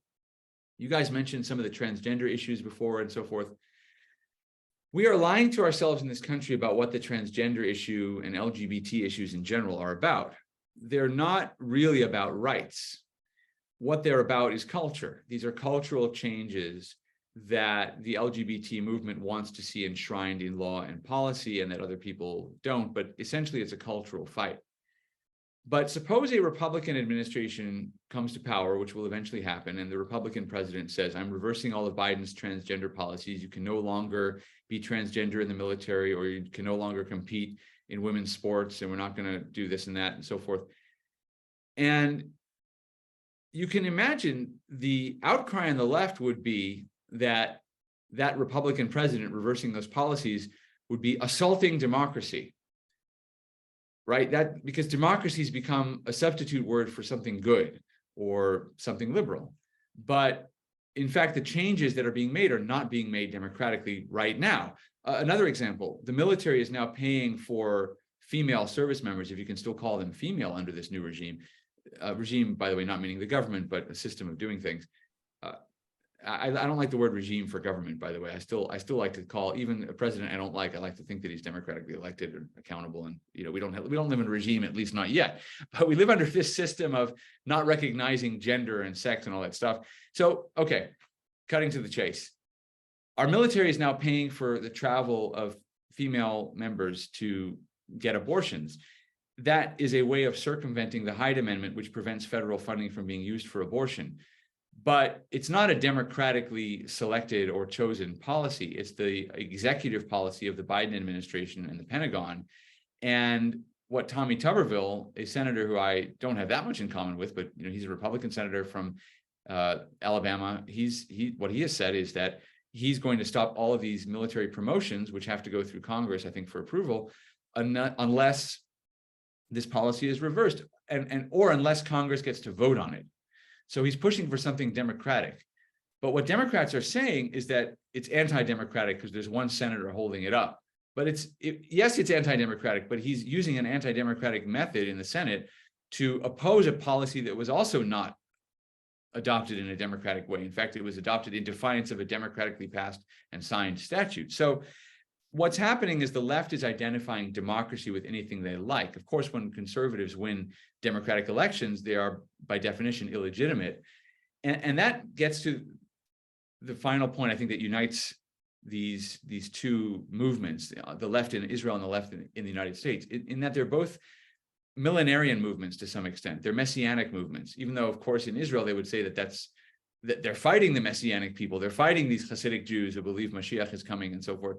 you guys mentioned some of the transgender issues before and so forth. We are lying to ourselves in this country about what the transgender issue and LGBT issues in general are about. They're not really about rights. What they're about is culture. These are cultural changes that the LGBT movement wants to see enshrined in law and policy, and that other people don't. But essentially, it's a cultural fight. But suppose a Republican administration comes to power, which will eventually happen, and the Republican president says, I'm reversing all of Biden's transgender policies. You can no longer be transgender in the military, or you can no longer compete in women's sports, and we're not going to do this and that and so forth. And you can imagine the outcry on the left would be that that Republican president reversing those policies would be assaulting democracy, right? That because democracy's become a substitute word for something good or something liberal. But in fact, the changes that are being made are not being made democratically right now. Another example, the military is now paying for female service members, if you can still call them female under this new regime. Regime, by the way, not meaning the government, but a system of doing things. I don't like the word regime for government, by the way. I still like to call even a president I don't like. I like to think that he's democratically elected and accountable. And we don't live in a regime, at least not yet. But we live under this system of not recognizing gender and sex and all that stuff. So, okay, cutting to the chase. Our military is now paying for the travel of female members to get abortions. That is a way of circumventing the Hyde Amendment, which prevents federal funding from being used for abortion. But it's not a democratically selected or chosen policy. It's the executive policy of the Biden administration and the Pentagon. And what Tommy Tuberville, a senator who I don't have that much in common with, but he's a Republican senator from Alabama, what he has said is that he's going to stop all of these military promotions, which have to go through Congress, I think, for approval, unless this policy is reversed, or unless Congress gets to vote on it. So he's pushing for something democratic. But what Democrats are saying is that it's anti-democratic because there's one senator holding it up. But yes, it's anti-democratic, but he's using an anti-democratic method in the Senate to oppose a policy that was also not adopted in a democratic way. In fact, it was adopted in defiance of a democratically passed and signed statute. So what's happening is the left is identifying democracy with anything they like. Of course, when conservatives win democratic elections, they are by definition illegitimate. And that gets to the final point, I think, that unites these two movements, the left in Israel and the left in the United States, in that they're both millenarian movements to some extent. They're messianic movements, even though, of course, in Israel, they would say that they're fighting the messianic people. They're fighting these Hasidic Jews who believe Mashiach is coming and so forth.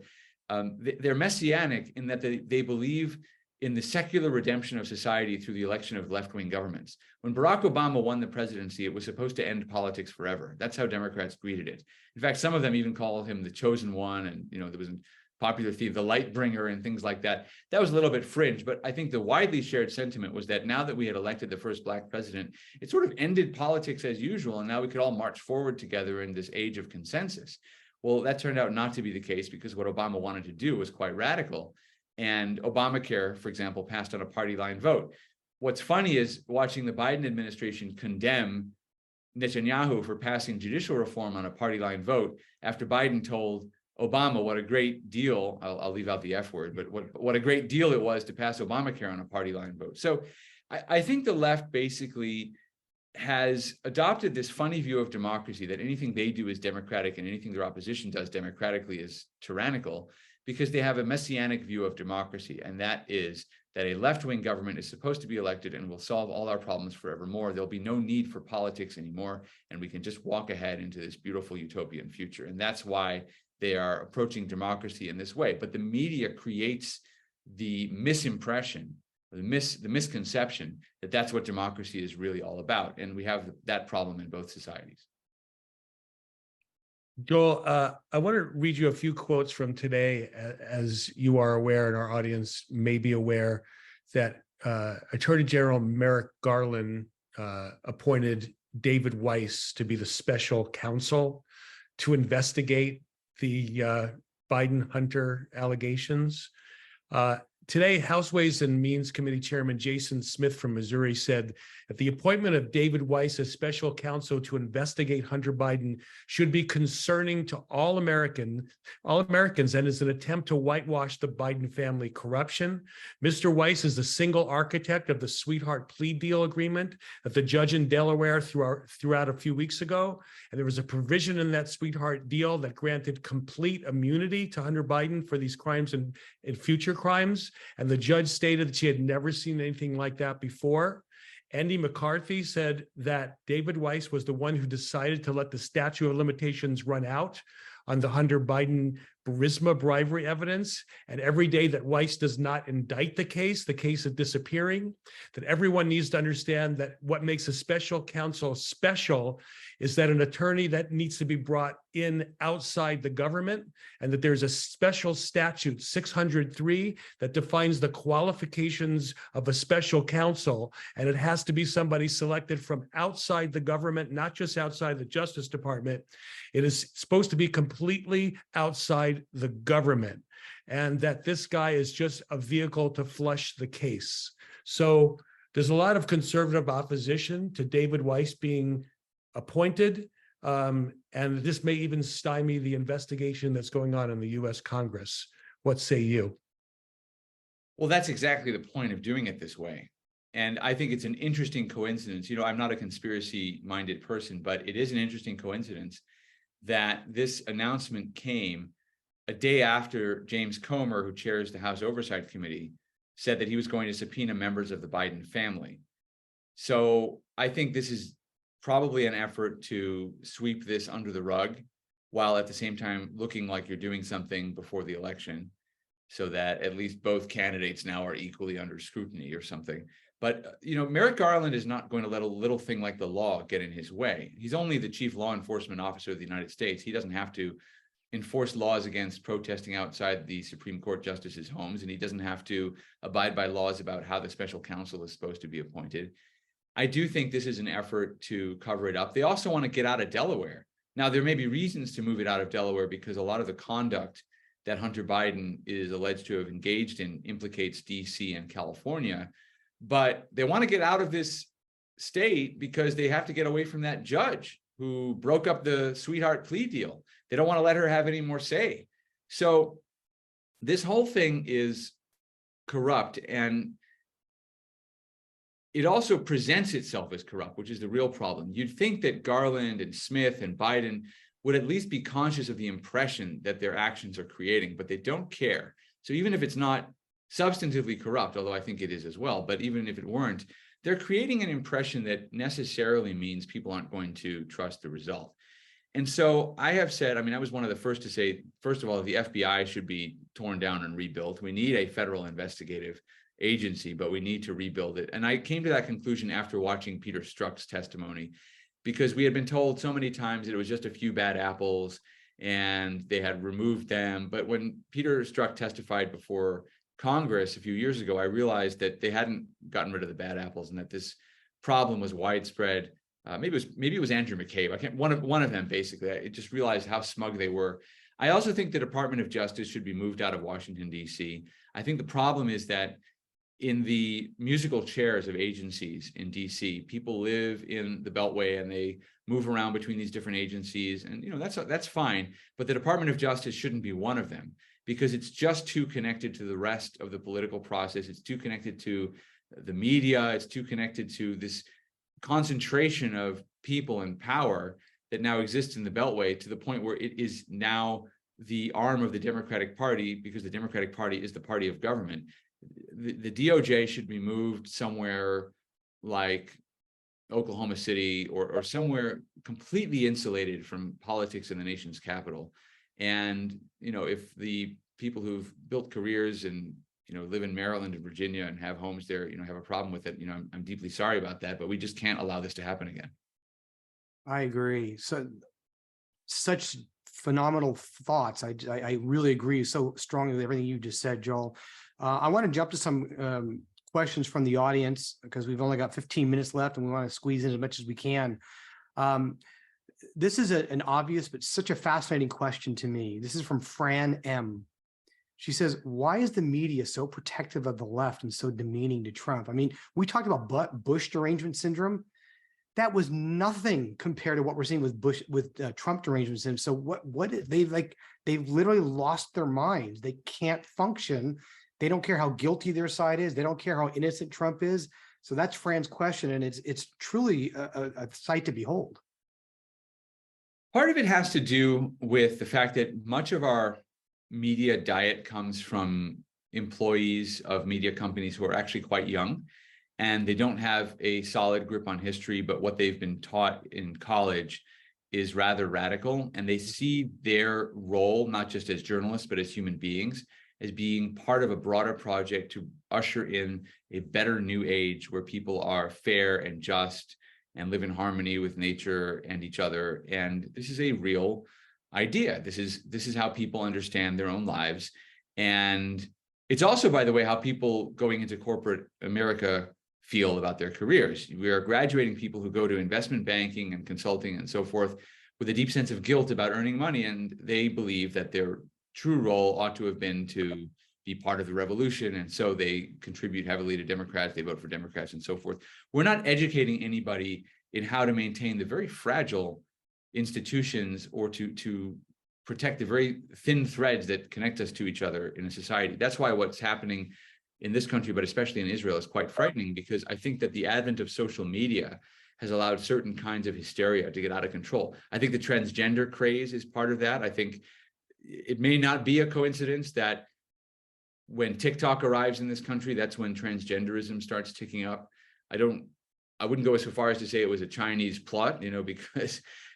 They're messianic in that they believe in the secular redemption of society through the election of left-wing governments. When Barack Obama won the presidency, it was supposed to end politics forever. That's how Democrats greeted it. In fact, some of them even call him the chosen one, and there was a popular theme, the light bringer, and things like that. That was a little bit fringe, but I think the widely shared sentiment was that now that we had elected the first Black president, it sort of ended politics as usual, and now we could all march forward together in this age of consensus. Well, that turned out not to be the case, because what Obama wanted to do was quite radical. And Obamacare, for example, passed on a party line vote. What's funny is watching the Biden administration condemn Netanyahu for passing judicial reform on a party line vote after Biden told Obama what a great deal, I'll leave out the F word, but what a great deal it was to pass Obamacare on a party line vote. So I think the left basically has adopted this funny view of democracy, that anything they do is democratic and anything their opposition does democratically is tyrannical, because they have a messianic view of democracy, and that is that a left-wing government is supposed to be elected and will solve all our problems forevermore. There'll be no need for politics anymore, and we can just walk ahead into this beautiful utopian future. And that's why they are approaching democracy in this way. But the media creates the misimpression, the misconception that that's what democracy is really all about. And we have that problem in both societies. Joel, I want to read you a few quotes from today. As you are aware, and our audience may be aware, that Attorney General Merrick Garland appointed David Weiss to be the special counsel to investigate the Biden-Hunter allegations. Today, House Ways and Means Committee Chairman Jason Smith from Missouri said that the appointment of David Weiss as special counsel to investigate Hunter Biden should be concerning to all Americans and is an attempt to whitewash the Biden family corruption. Mr. Weiss is the single architect of the sweetheart plea deal agreement that the judge in Delaware threw out a few weeks ago. And there was a provision in that sweetheart deal that granted complete immunity to Hunter Biden for these crimes and future crimes. And the judge stated that she had never seen anything like that before. Andy McCarthy said that David Weiss was the one who decided to let the statute of limitations run out on the Hunter Biden Burisma bribery evidence. And every day that Weiss does not indict the case is disappearing. That everyone needs to understand that what makes a special counsel special is that an attorney that needs to be brought in outside the government, and that there's a special statute, 603, that defines the qualifications of a special counsel, and it has to be somebody selected from outside the government, not just outside the Justice Department. It is supposed to be completely outside the government, and that this guy is just a vehicle to flush the case. So there's a lot of conservative opposition to David Weiss being appointed, and this may even stymie the investigation that's going on in the U.S. Congress. What say you? Well, that's exactly the point of doing it this way. And I think it's an interesting coincidence. I'm not a conspiracy-minded person, but it is an interesting coincidence that this announcement came a day after James Comer, who chairs the House Oversight Committee, said that he was going to subpoena members of the Biden family. So I think this is probably an effort to sweep this under the rug, while at the same time looking like you're doing something before the election. so that at least both candidates now are equally under scrutiny or something. But, Merrick Garland is not going to let a little thing like the law get in his way. He's only the chief law enforcement officer of the United States. He doesn't have to enforce laws against protesting outside the Supreme Court justices' homes, and he doesn't have to abide by laws about how the special counsel is supposed to be appointed. I do think this is an effort to cover it up. They also want to get out of Delaware. Now, there may be reasons to move it out of Delaware because a lot of the conduct that Hunter Biden is alleged to have engaged in implicates DC and California, but they want to get out of this state because they have to get away from that judge who broke up the sweetheart plea deal. They don't want to let her have any more say. So this whole thing is corrupt, and it also presents itself as corrupt, which is the real problem. You'd think that Garland and Smith and Biden would at least be conscious of the impression that their actions are creating, but they don't care. So even if it's not substantively corrupt, although I think it is as well, but even if it weren't, they're creating an impression that necessarily means people aren't going to trust the result. And so I have said, I was one of the first to say, first of all, the FBI should be torn down and rebuilt. We need a federal investigative agency, but we need to rebuild it. And I came to that conclusion after watching Peter Strzok's testimony, because we had been told so many times that it was just a few bad apples and they had removed them. But when Peter Strzok testified before Congress a few years ago, I realized that they hadn't gotten rid of the bad apples and that this problem was widespread. Maybe it was Andrew McCabe. One of them, basically. I just realized how smug they were. I also think the Department of Justice should be moved out of Washington, D.C. I think the problem is that in the musical chairs of agencies in D.C., people live in the Beltway and they move around between these different agencies, and that's fine. But the Department of Justice shouldn't be one of them, because it's just too connected to the rest of the political process. It's too connected to the media. It's too connected to this concentration of people and power that now exists in the Beltway, to the point where it is now the arm of the Democratic Party, because the Democratic Party is the party of government. The DOJ should be moved somewhere like Oklahoma City or somewhere completely insulated from politics in the nation's capital. And, if the people who've built careers and, live in Maryland and Virginia and have homes there, have a problem with it, I'm deeply sorry about that, but we just can't allow this to happen again. I agree. So such phenomenal thoughts. I really agree so strongly with everything you just said, Joel. I want to jump to some questions from the audience, because we've only got 15 minutes left and we want to squeeze in as much as we can. This is an obvious, but such a fascinating question to me. This is from Fran M. She says, why is the media so protective of the left and so demeaning to Trump? We talked about Bush derangement syndrome. That was nothing compared to what we're seeing with Trump derangement syndrome. So they've literally lost their minds. They can't function. They don't care how guilty their side is. They don't care how innocent Trump is. So that's Fran's question, and it's truly a sight to behold. Part of it has to do with the fact that much of our media diet comes from employees of media companies who are actually quite young, and they don't have a solid grip on history, but what they've been taught in college is rather radical, and they see their role, not just as journalists, but as human beings, as being part of a broader project to usher in a better new age where people are fair and just and live in harmony with nature and each other. And this is a real idea. This is how people understand their own lives. And it's also, by the way, how people going into corporate America feel about their careers. We are graduating people who go to investment banking and consulting and so forth with a deep sense of guilt about earning money, and they believe that their true role ought to have been to be part of the revolution, and so they contribute heavily to Democrats, they vote for Democrats and so forth. We're not educating anybody in how to maintain the very fragile institutions or to protect the very thin threads that connect us to each other in a society. That's why what's happening in this country, but especially in Israel, is quite frightening, because I think that the advent of social media has allowed certain kinds of hysteria to get out of control. I think the transgender craze is part of that. I think it may not be a coincidence that when TikTok arrives in this country, that's when transgenderism starts ticking up. I wouldn't go so far as to say it was a Chinese plot,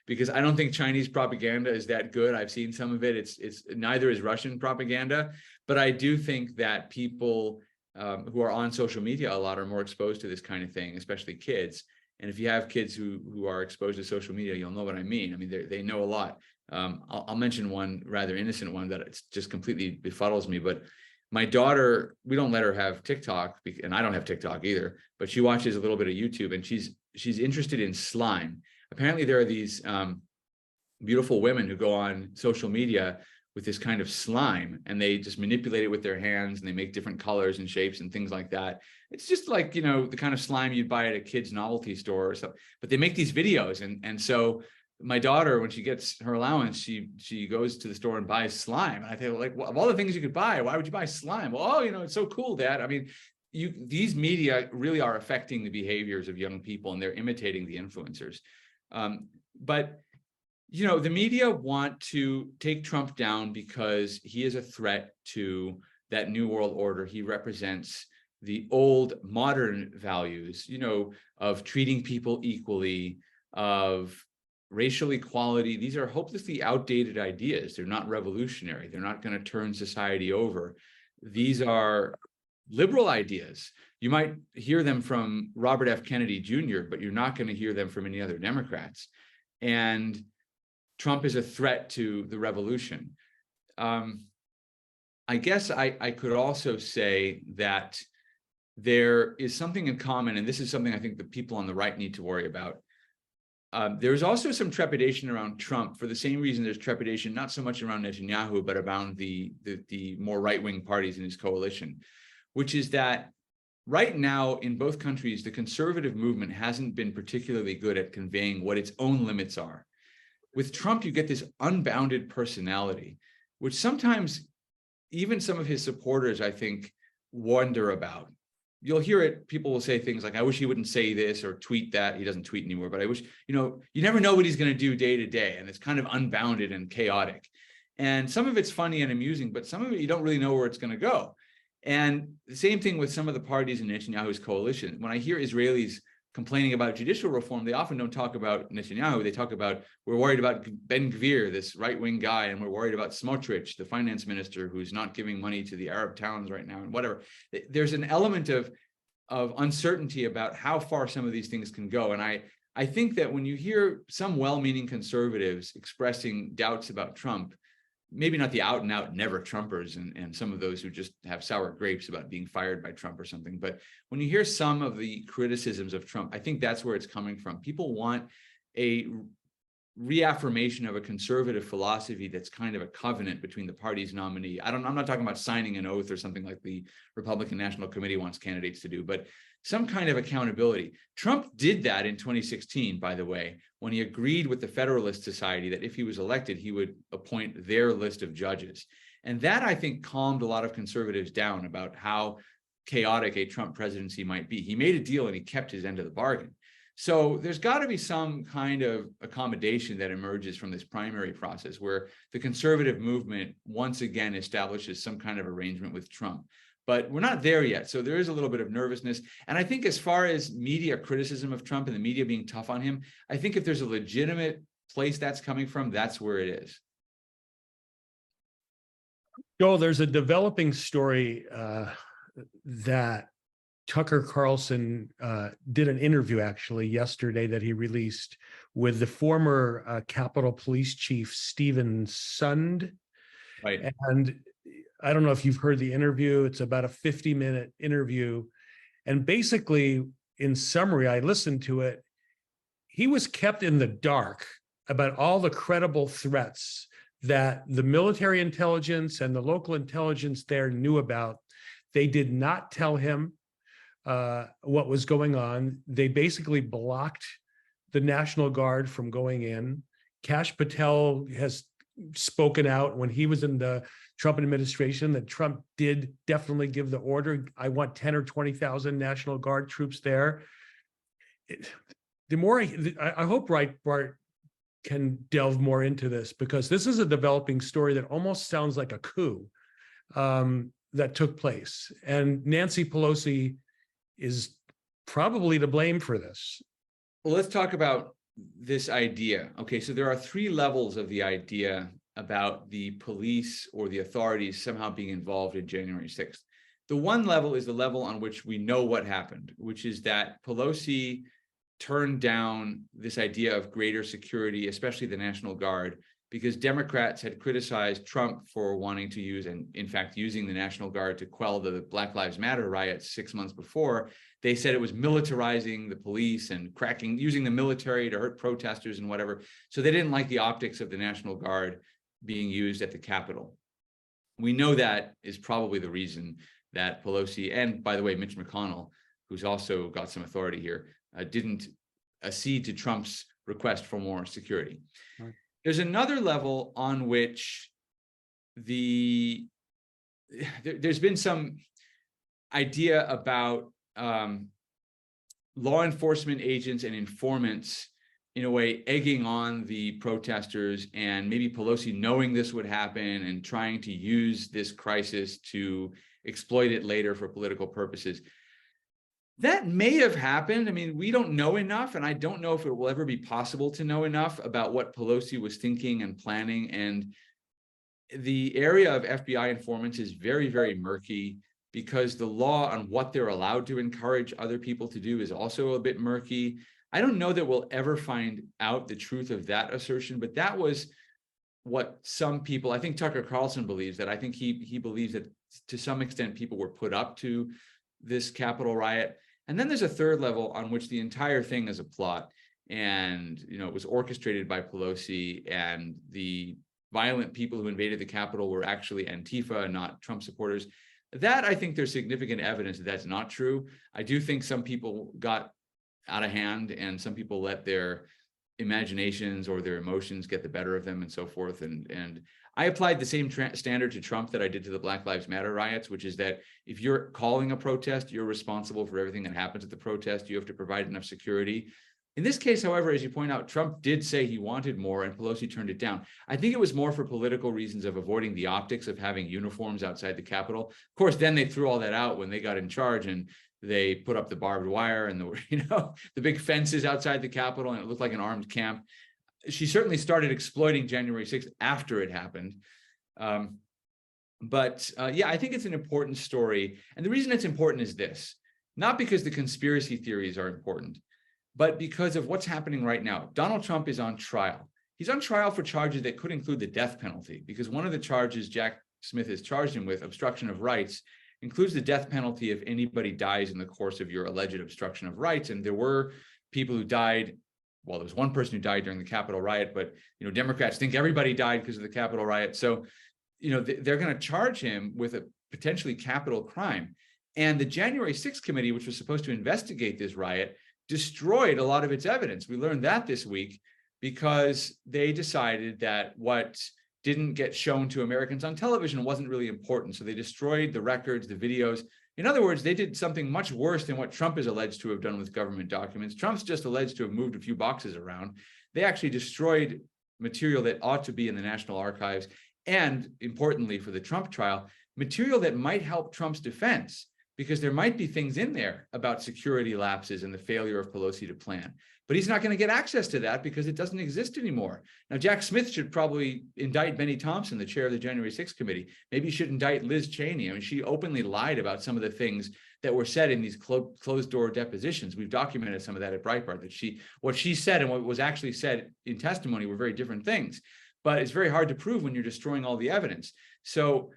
because I don't think Chinese propaganda is that good. I've seen some of it. It's neither is Russian propaganda, But I do think that people who are on social media a lot are more exposed to this kind of thing, especially kids. And if you have kids who are exposed to social media, you'll know what I mean. I mean, they know a lot. I'll mention one rather innocent one that it's just completely befuddles me. But my daughter, we don't let her have TikTok, and I don't have TikTok either. But she watches a little bit of YouTube, and she's interested in slime. Apparently, there are these beautiful women who go on social media with this kind of slime, and they just manipulate it with their hands, and they make different colors and shapes and things like that. It's just like, you know, the kind of slime you'd buy at a kid's novelty store or so, but they make these videos. And so my daughter, when she gets her allowance, she goes to the store and buys slime. And I think, like, well, of all the things you could buy, why would you buy slime? Well, oh, you know, it's so cool, Dad. I mean, these media really are affecting the behaviors of young people, and they're imitating the influencers. But you know, the media want to take Trump down because he is a threat to that new world order. He represents the old modern values, you know, of treating people equally, of racial equality. These are hopelessly outdated ideas. They're not revolutionary. They're not going to turn society over. These are liberal ideas. You might hear them from Robert F. Kennedy Jr., but you're not going to hear them from any other Democrats. And Trump is a threat to the revolution. I guess I could also say that there is something in common, and this is something I think the people on the right need to worry about. There's also some trepidation around Trump for the same reason there's trepidation, not so much around Netanyahu, but around the more right-wing parties in his coalition, which is that right now in both countries, the conservative movement hasn't been particularly good at conveying what its own limits are. With Trump, you get this unbounded personality, which sometimes even some of his supporters, I think, wonder about. You'll hear it, people will say things like, I wish he wouldn't say this or tweet that. He doesn't tweet anymore, but I wish, you know, you never know what he's going to do day to day. And it's kind of unbounded and chaotic. And some of it's funny and amusing, but some of it, you don't really know where it's going to go. And the same thing with some of the parties in Netanyahu's coalition. When I hear Israelis complaining about judicial reform, they often don't talk about Netanyahu. They talk about, we're worried about Ben Gvir, this right-wing guy, and we're worried about Smotrich, the finance minister, who's not giving money to the Arab towns right now, and whatever. There's an element of uncertainty about how far some of these things can go. And I think that when you hear some well-meaning conservatives expressing doubts about Trump, maybe not the out and out never Trumpers and some of those who just have sour grapes about being fired by Trump or something. But when you hear some of the criticisms of Trump, I think that's where it's coming from. People want a reaffirmation of a conservative philosophy that's kind of a covenant between the party's nominee. I'm not talking about signing an oath or something like the Republican National Committee wants candidates to do, but some kind of accountability. Trump did that in 2016, by the way, when he agreed with the Federalist Society that if he was elected, he would appoint their list of judges. And that, I think, calmed a lot of conservatives down about how chaotic a Trump presidency might be. He made a deal and he kept his end of the bargain. So there's got to be some kind of accommodation that emerges from this primary process where the conservative movement once again establishes some kind of arrangement with Trump. But we're not there yet. So there is a little bit of nervousness. And I think as far as media criticism of Trump and the media being tough on him, I think if there's a legitimate place that's coming from, that's where it is. Joel, there's a developing story that Tucker Carlson did an interview actually yesterday that he released with the former Capitol Police Chief Stephen Sund. Right. And I don't know if you've heard the interview. It's about a 50-minute interview. And basically, in summary, I listened to it. He was kept in the dark about all the credible threats that the military intelligence and the local intelligence there knew about. They did not tell him what was going on. They basically blocked the National Guard from going in. Kash Patel has spoken out when he was in the Trump administration that Trump did definitely give the order. I want 10 or 20,000 National Guard troops there. The more I hope Breitbart can delve more into this, because this is a developing story that almost sounds like a coup that took place. And Nancy Pelosi is probably to blame for this. Well, let's talk about this idea. Okay, so there are three levels of the idea about the police or the authorities somehow being involved in January 6th. The one level is the level on which we know what happened, which is that Pelosi turned down this idea of greater security, especially the National Guard, because Democrats had criticized Trump for wanting to use, and in fact, using the National Guard to quell the Black Lives Matter riots 6 months before. They said it was militarizing the police and using the military to hurt protesters and whatever. So they didn't like the optics of the National Guard being used at the Capitol. We know that is probably the reason that Pelosi, and by the way, Mitch McConnell, who's also got some authority here, didn't accede to Trump's request for more security. Right. There's another level on which there's been some idea about law enforcement agents and informants, in a way, egging on the protesters, and maybe Pelosi knowing this would happen and trying to use this crisis to exploit it later for political purposes. That may have happened. I mean, we don't know enough, and I don't know if it will ever be possible to know enough about what Pelosi was thinking and planning. And the area of FBI informants is very, very murky, because the law on what they're allowed to encourage other people to do is also a bit murky. I don't know that we'll ever find out the truth of that assertion, but that was what some people, I think Tucker Carlson believes that. I think he believes that to some extent people were put up to this Capitol riot. And then there's a third level on which the entire thing is a plot, and it was orchestrated by Pelosi, and the violent people who invaded the Capitol were actually Antifa, not Trump supporters. That, I think there's significant evidence that that's not true. I do think some people got out of hand, and some people let their imaginations or their emotions get the better of them and so forth. And I applied the same standard to Trump that I did to the Black Lives Matter riots, which is that if you're calling a protest, you're responsible for everything that happens at the protest. You have to provide enough security. In this case, however, as you point out, Trump did say he wanted more, and Pelosi turned it down. I think it was more for political reasons of avoiding the optics of having uniforms outside the Capitol. Of course, then they threw all that out when they got in charge, and they put up the barbed wire and the big fences outside the Capitol, and it looked like an armed camp. She certainly started exploiting January 6th after it happened. Yeah, I think it's an important story. And the reason it's important is this: not because the conspiracy theories are important, but because of what's happening right now. Donald Trump is on trial. He's on trial for charges that could include the death penalty, because one of the charges Jack Smith has charged him with, obstruction of rights, includes the death penalty if anybody dies in the course of your alleged obstruction of rights. And there were people who died. Well, there was one person who died during the Capitol riot, but Democrats think everybody died because of the Capitol riot. So, they're going to charge him with a potentially capital crime. And the January 6th committee, which was supposed to investigate this riot, destroyed a lot of its evidence. We learned that this week, because they decided that what didn't get shown to Americans on television wasn't really important. So they destroyed the records, the videos. In other words, they did something much worse than what Trump is alleged to have done with government documents. Trump's just alleged to have moved a few boxes around. They actually destroyed material that ought to be in the National Archives. And importantly for the Trump trial, material that might help Trump's defense, because there might be things in there about security lapses and the failure of Pelosi to plan. But he's not going to get access to that because it doesn't exist anymore. Now, Jack Smith should probably indict Benny Thompson, the chair of the January 6th committee. Maybe he should indict Liz Cheney. I mean, she openly lied about some of the things that were said in these closed-door depositions. We've documented some of that at Breitbart, that what she said and what was actually said in testimony were very different things. But it's very hard to prove when you're destroying all the evidence. So,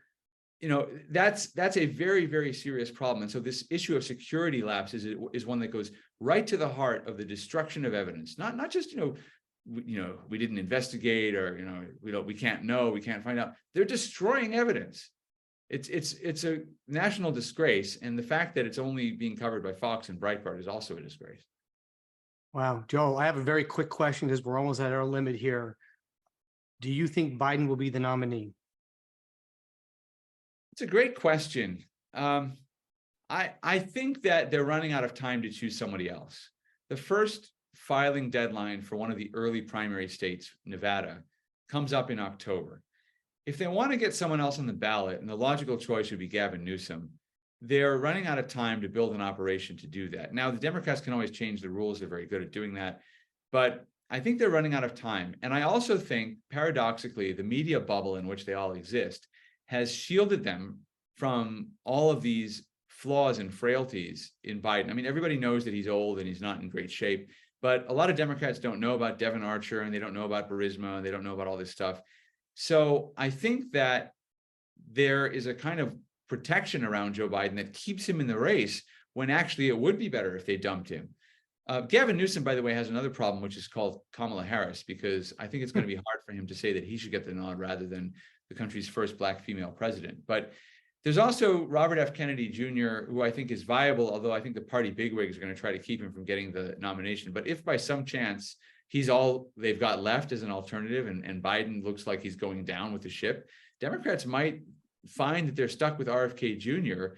that's a very, very serious problem. And so this issue of security lapses is one that goes right to the heart of the destruction of evidence. Not just, we didn't investigate, or, we can't know, we can't find out. They're destroying evidence. It's a national disgrace. And the fact that it's only being covered by Fox and Breitbart is also a disgrace. Wow. Joel, I have a very quick question because we're almost at our limit here. Do you think Biden will be the nominee? It's a great question. I think that they're running out of time to choose somebody else. The first filing deadline for one of the early primary states, Nevada, comes up in October. If they want to get someone else on the ballot, and the logical choice would be Gavin Newsom, they're running out of time to build an operation to do that. Now, the Democrats can always change the rules. They're very good at doing that. But I think they're running out of time. And I also think, paradoxically, the media bubble in which they all exist has shielded them from all of these flaws and frailties in Biden. I mean, everybody knows that he's old and he's not in great shape, but a lot of Democrats don't know about Devon Archer, and they don't know about Burisma, and they don't know about all this stuff. So I think that there is a kind of protection around Joe Biden that keeps him in the race, when actually it would be better if they dumped him. Gavin Newsom, by the way, has another problem, which is called Kamala Harris, because I think it's going to be hard for him to say that he should get the nod rather than the country's first Black female president. But there's also Robert F. Kennedy Jr., who I think is viable, although I think the party bigwigs are going to try to keep him from getting the nomination. But if by some chance he's all they've got left as an alternative, and Biden looks like he's going down with the ship, Democrats might find that they're stuck with RFK Jr.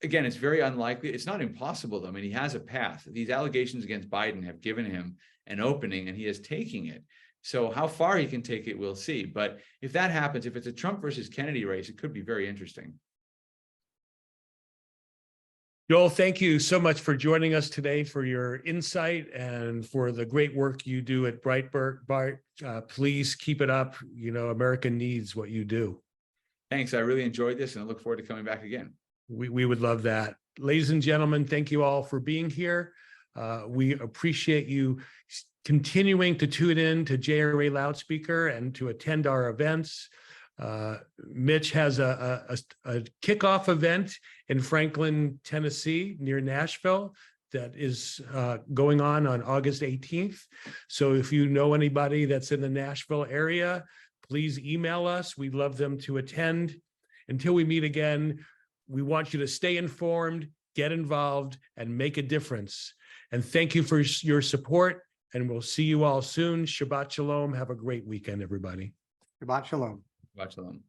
Again, it's very unlikely. It's not impossible, though. I mean, he has a path. These allegations against Biden have given him an opening, and he is taking it. So how far he can take it, we'll see. But if that happens, if it's a Trump versus Kennedy race, it could be very interesting. Joel, thank you so much for joining us today, for your insight and for the great work you do at Breitbart. Please keep it up. You know, America needs what you do. Thanks. I really enjoyed this, and I look forward to coming back again. We would love that. Ladies and gentlemen, thank you all for being here. We appreciate you continuing to tune in to JRA Loudspeaker and to attend our events. Mitch has a kickoff event in Franklin, Tennessee, near Nashville, that is going on August 18th. So if you know anybody that's in the Nashville area, please email us. We'd love them to attend. Until we meet again, we want you to stay informed, get involved, and make a difference. And thank you for your support, and we'll see you all soon. Shabbat Shalom. Have a great weekend, everybody. Shabbat Shalom. Shabbat Shalom.